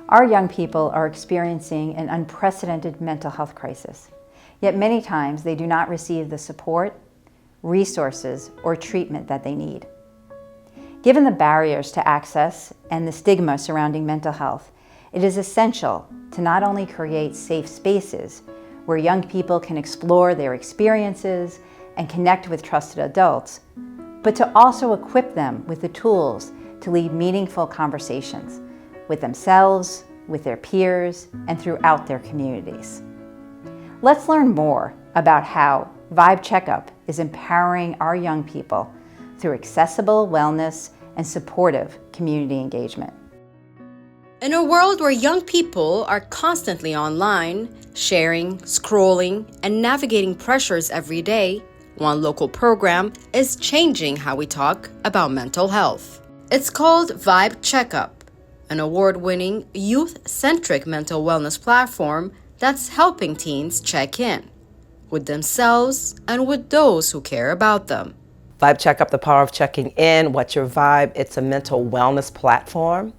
Our young people are experiencing an unprecedented mental health crisis, yet many times they do not receive the support, resources, or treatment that they need. Given the barriers to access and the stigma surrounding mental health, it is essential to not only create safe spaces where young people can explore their experiences and connect with trusted adults, but to also equip them with the tools to lead meaningful conversations with themselves, with their peers, and throughout their communities. Let's learn more about how VIBE CHECKUP is empowering our young people through accessible wellness and supportive community engagement. In a world where young people are constantly online, sharing, scrolling, and navigating pressures every day, one local program is changing how we talk about mental health. It's called VIBE CHECKUP, an award-winning, youth-centric mental wellness platform that's helping teens check in with themselves and with those who care about them. VIBE CHECKUP, the power of checking in. What's your vibe? It's a mental wellness platform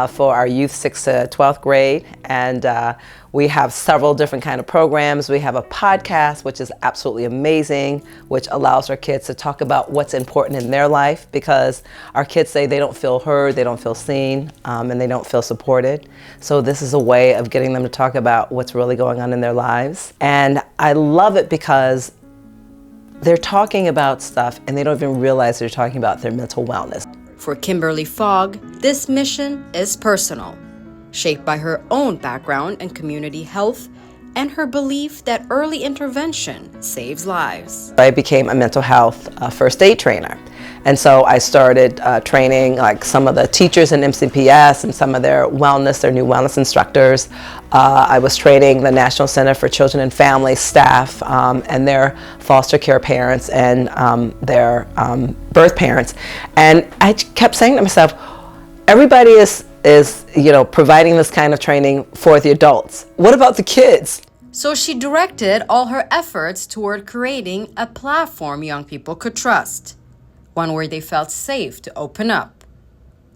for our youth 6th to 12th grade, and we have several different kind of programs. We have a podcast, which is absolutely amazing, which allows our kids to talk about what's important in their life, because our kids say they don't feel heard, they don't feel seen, and they don't feel supported. So this is a way of getting them to talk about what's really going on in their lives. And I love it because they're talking about stuff and they don't even realize they're talking about their mental wellness. For Kimberly Fogg, this mission is personal, shaped by her own background in community health and her belief that early intervention saves lives. I became a mental health first aid trainer. And so I started training like some of the teachers in MCPS and some of their new wellness instructors. I was training the National Center for Children and Family staff and their foster care parents and their birth parents. And I kept saying to myself, everybody is providing this kind of training for the adults. What about the kids? So she directed all her efforts toward creating a platform young people could trust, one where they felt safe to open up,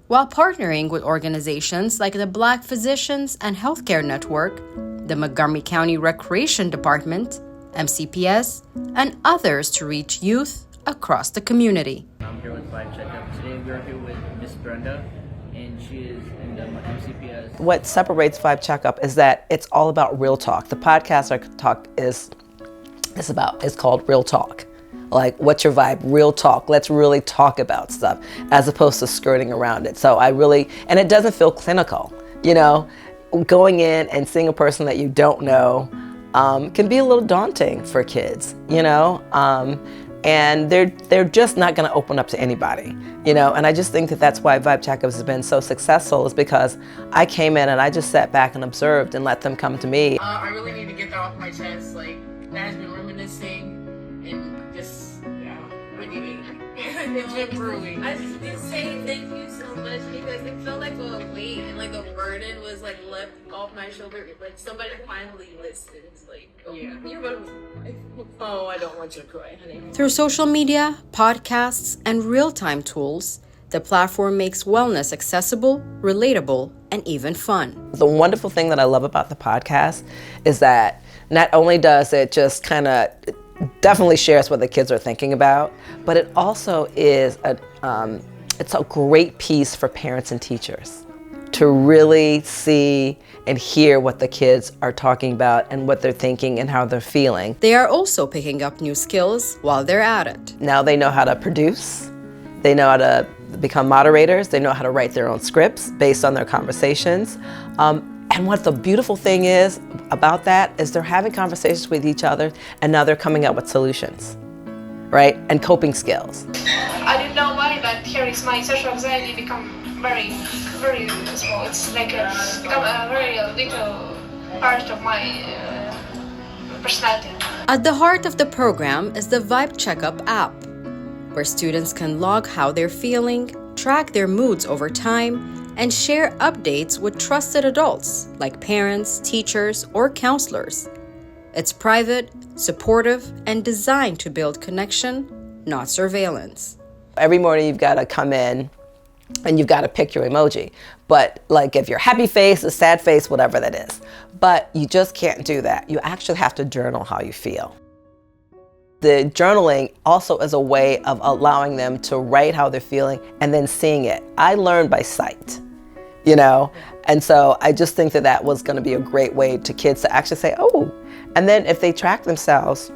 while partnering with organizations like the Black Physicians and Healthcare Network, the Montgomery County Recreation Department, MCPS, and others to reach youth across the community. I'm here with VIBE CHECKUP. Today we're here with Miss Brenda, and she is in the MCPS. What separates VIBE CHECKUP is that it's all about real talk. The podcast I talk is called Real Talk. Like, what's your vibe? Real talk. Let's really talk about stuff as opposed to skirting around it. So and it doesn't feel clinical, going in and seeing a person that you don't know can be a little daunting for kids, and they're just not going to open up to anybody, and I just think that that's why VIBE CHECKUP has been so successful, is because I came in and I just sat back and observed and let them come to me. I really need to get that off my chest. Like, that has been reminiscing and just, it's been brewing. I just need to say thank you so much, because it felt like a weight and like a burden was like left off my shoulder. Like somebody finally listens. Like, you're gonna. Oh, I don't want you to cry, honey. Through social media, podcasts, and real-time tools, the platform makes wellness accessible, relatable, and even fun. The wonderful thing that I love about the podcast is that not only does it just kind of definitely shares what the kids are thinking about, but it also is it's a great piece for parents and teachers to really see and hear what the kids are talking about and what they're thinking and how they're feeling. They are also picking up new skills while they're at it. Now they know how to produce, they know how to become moderators, they know how to write their own scripts based on their conversations. And what the beautiful thing is about that is they're having conversations with each other, and now they're coming up with solutions, right? And coping skills. I didn't know why, but here is my social anxiety become very, very small. It's like become a very little part of my personality. At the heart of the program is the VIBE CHECKUP app, where students can log how they're feeling, track their moods over time, and share updates with trusted adults like parents, teachers, or counselors. It's private, supportive, and designed to build connection, not surveillance. Every morning you've got to come in and you've got to pick your emoji. But like if you're happy face, a sad face, whatever that is. But you just can't do that. You actually have to journal how you feel. The journaling also is a way of allowing them to write how they're feeling and then seeing it. I learned by sight, you know? And so I just think that that was gonna be a great way to kids to actually say, oh, and then if they track themselves,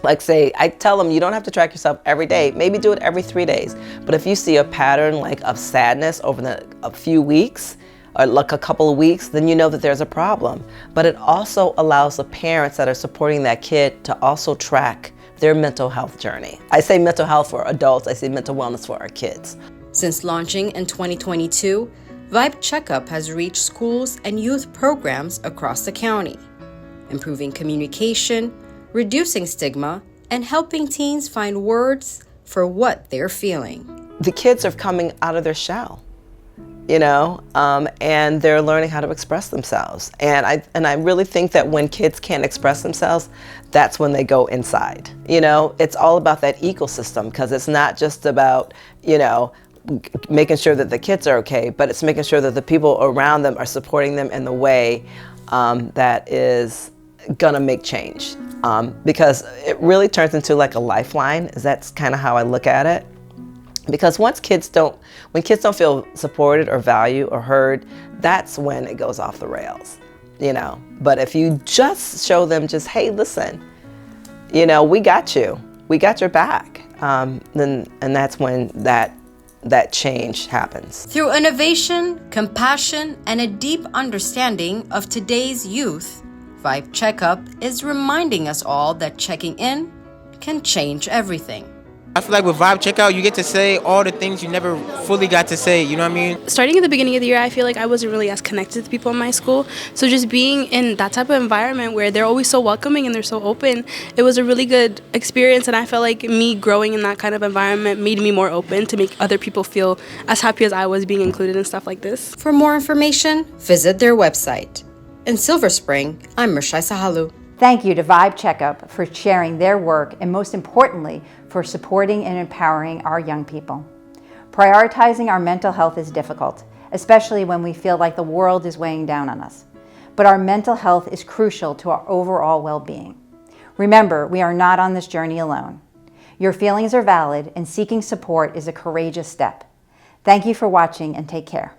like say, I tell them you don't have to track yourself every day, maybe do it every 3 days. But if you see a pattern like of sadness over a few weeks, or like a couple of weeks, then you know that there's a problem. But it also allows the parents that are supporting that kid to also track their mental health journey. I say mental health for adults, I say mental wellness for our kids. Since launching in 2022, VIBE CHECKUP has reached schools and youth programs across the county, improving communication, reducing stigma, and helping teens find words for what they're feeling. The kids are coming out of their shell, you know, and they're learning how to express themselves. And I really think that when kids can't express themselves, that's when they go inside. You know, it's all about that ecosystem, because it's not just about, you know, making sure that the kids are okay, but it's making sure that the people around them are supporting them in the way that is gonna make change. Because it really turns into like a lifeline. That's kind of how I look at it. Because when kids don't feel supported or valued or heard, that's when it goes off the rails, you know. But if you just show them just, hey, listen, you know, we got you, we got your back, and that's when that change happens. Through innovation, compassion, and a deep understanding of today's youth, VIBE CHECKUP is reminding us all that checking in can change everything. I feel like with VIBE CHECKUP, you get to say all the things you never fully got to say, you know what I mean? Starting at the beginning of the year, I feel like I wasn't really as connected to people in my school. So just being in that type of environment where they're always so welcoming and they're so open, it was a really good experience. And I felt like me growing in that kind of environment made me more open to make other people feel as happy as I was being included in stuff like this. For more information, visit their website. In Silver Spring, I'm Mershai Sahalu. Thank you to VIBE CHECKUP for sharing their work and most importantly, for supporting and empowering our young people. Prioritizing our mental health is difficult, especially when we feel like the world is weighing down on us. But our mental health is crucial to our overall well-being. Remember, we are not on this journey alone. Your feelings are valid and seeking support is a courageous step. Thank you for watching and take care.